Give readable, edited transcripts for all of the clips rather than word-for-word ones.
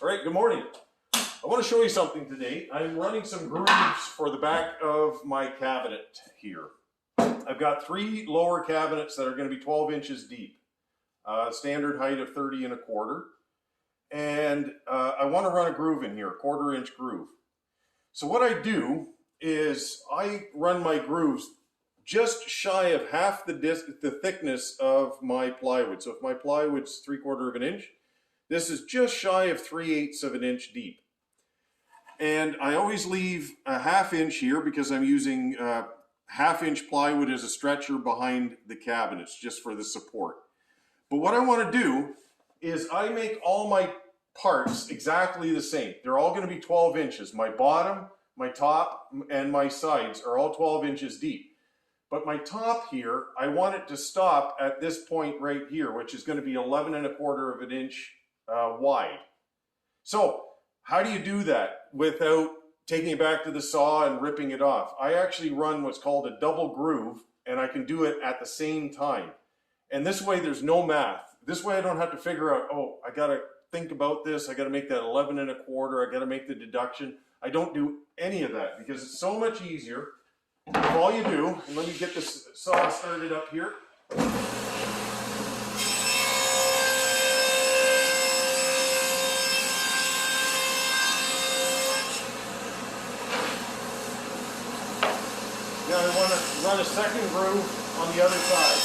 All right, good morning. I want to show you something today. I'm running some grooves for the back of my cabinet here. I've got three lower cabinets that are going to be 12 inches deep, standard height of 30 1/4. And I want to run a groove in here, a 1/4 inch groove. So what I do is I run my grooves just shy of half the thickness of my plywood. So if my plywood's 3/4 of an inch, this is just shy of 3/8 of an inch deep. And I always leave a 1/2 inch here because I'm using 1/2 inch plywood as a stretcher behind the cabinets just for the support. But what I want to do is I make all my parts exactly the same. They're all going to be 12 inches. My bottom, my top, and my sides are all 12 inches deep. But my top here, I want it to stop at this point right here, which is going to be 11 1/4 of an inch wide. So how do you do that without taking it back to the saw and ripping it off? I actually run what's called a double groove, and I can do it at the same time. And this way there's no math. This way I don't have to figure out, oh, I got to think about this. I got to make that 11 1/4. I got to make the deduction. I don't do any of that because it's so much easier. If all you do, and let me get this saw started up here. Now I want to run a second groove on the other side.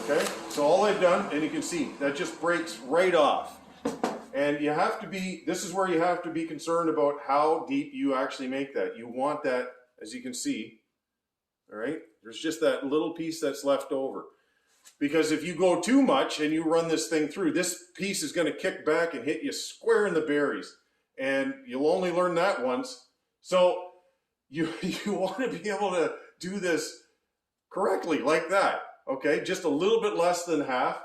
Okay, so all I've done, and you can see, that just breaks right off. And you have to be, this is where you have to be concerned about how deep you actually make that. You want that, as you can see, all right, there's just that little piece that's left over. Because if you go too much and you run this thing through, this piece is going to kick back and hit you square in the berries. And you'll only learn that once. So you want to be able to do this correctly like that. Okay, just a little bit less than half,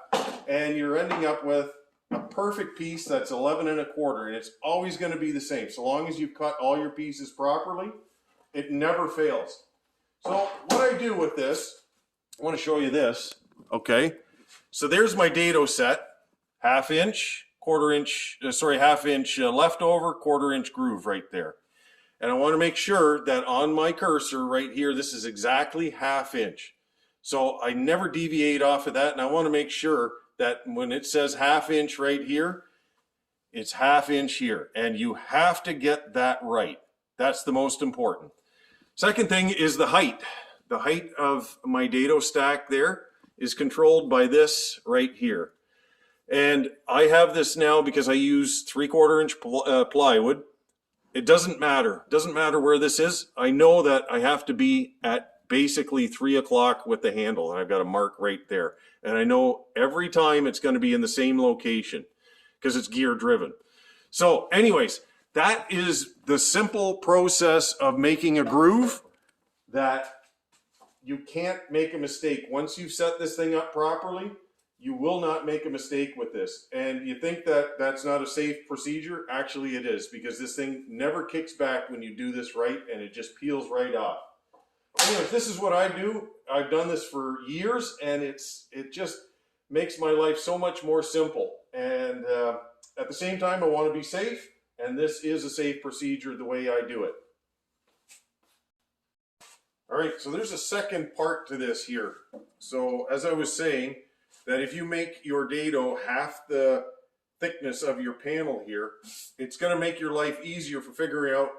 and you're ending up with a perfect piece that's 11 1/4, and it's always going to be the same. So long as you cut all your pieces properly, it never fails. So what I do with this, I want to show you this. Okay, so there's my dado set, 1/2 inch, 1/4 inch, 1/2 inch leftover, 1/4 inch groove right there. And I want to make sure that on my cursor right here, this is exactly 1/2 inch. So I never deviate off of that, and I want to make sure that when it says 1/2 inch right here, it's 1/2 inch here, and you have to get that right. That's the most important. Second thing is the height. The height of my dado stack there is controlled by this right here. And I have this now because I use 3/4 inch plywood. It doesn't matter. It doesn't matter where this is. I know that I have to be at basically 3 o'clock with the handle, and I've got a mark right there. And I know every time it's going to be in the same location because it's gear driven. So anyways, that is the simple process of making a groove that you can't make a mistake. Once you've set this thing up properly, you will not make a mistake with this. And you think that that's not a safe procedure? Actually it is, because this thing never kicks back when you do this right, and it just peels right off. Anyways, this is what I do. I've done this for years, and it just makes my life so much more simple. And at the same time, I want to be safe, and this is a safe procedure the way I do it. All right, so there's a second part to this here. So as I was saying, that if you make your dado half the thickness of your panel here, it's going to make your life easier for figuring out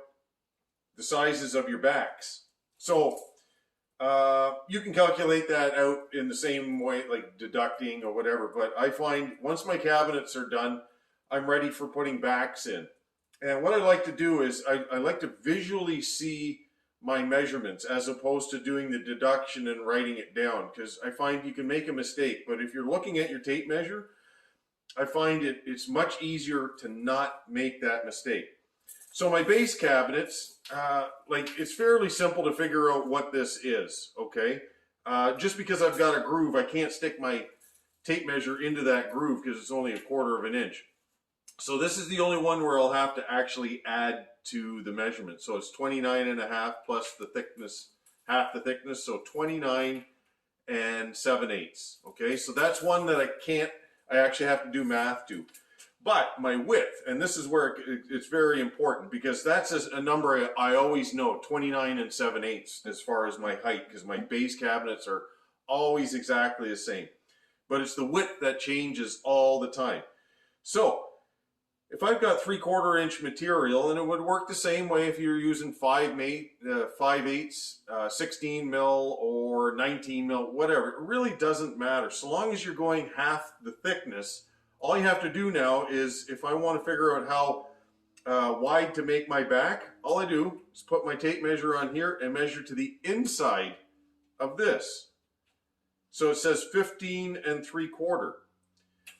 the sizes of your backs. So you can calculate that out in the same way, like deducting or whatever. But I find once my cabinets are done, I'm ready for putting backs in. And what I like to do is I like to visually see my measurements as opposed to doing the deduction and writing it down, because I find you can make a mistake. But if you're looking at your tape measure, I find it's much easier to not make that mistake. So my base cabinets, it's fairly simple to figure out what this is, okay? Just because I've got a groove, I can't stick my tape measure into that groove because it's only 1/4 of an inch. So this is the only one where I'll have to actually add to the measurement. So it's 29 1/2 plus the thickness half the thickness, so 29 and 7/8. Okay, so that's one that I actually have to do math to. But my width, and this is where it's very important, because that's a number I always know, 29 and 7/8 as far as my height, because my base cabinets are always exactly the same. But it's the width that changes all the time. So if I've got 3/4 inch material, and it would work the same way if you're using 5/8, 16 mil or 19 mil, whatever. It really doesn't matter. So long as you're going half the thickness, all you have to do now is, if I want to figure out how wide to make my back, all I do is put my tape measure on here and measure to the inside of this. So it says 15 3/4.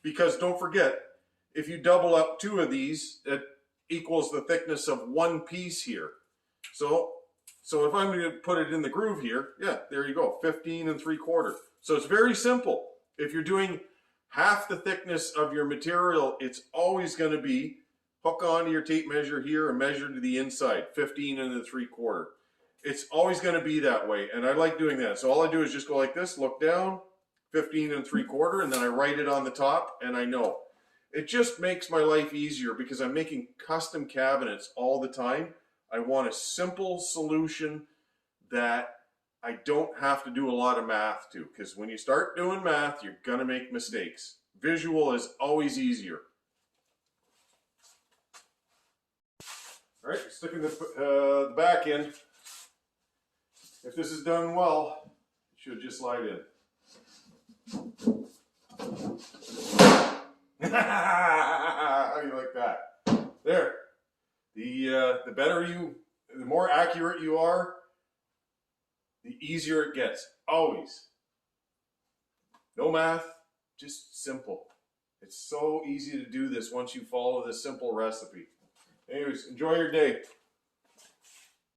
Because don't forget, if you double up 2 of these, it equals the thickness of 1 piece here. So if I'm going to put it in the groove here, yeah, there you go, 15 3/4. So it's very simple. If you're doing half the thickness of your material, it's always going to be hook onto your tape measure here and measure to the inside, 15 3/4. It's always going to be that way, and I like doing that. So all I do is just go like this, look down, 15 3/4, and then I write it on the top, and I know. It just makes my life easier because I'm making custom cabinets all the time. I want a simple solution that I don't have to do a lot of math to, because when you start doing math, you're going to make mistakes. Visual is always easier. All right, sticking the back in. If this is done well, it should just slide in. How do you like that? There. The better the more accurate you are, the easier it gets. Always. No math, just simple. It's so easy to do this once you follow this simple recipe. Anyways, enjoy your day.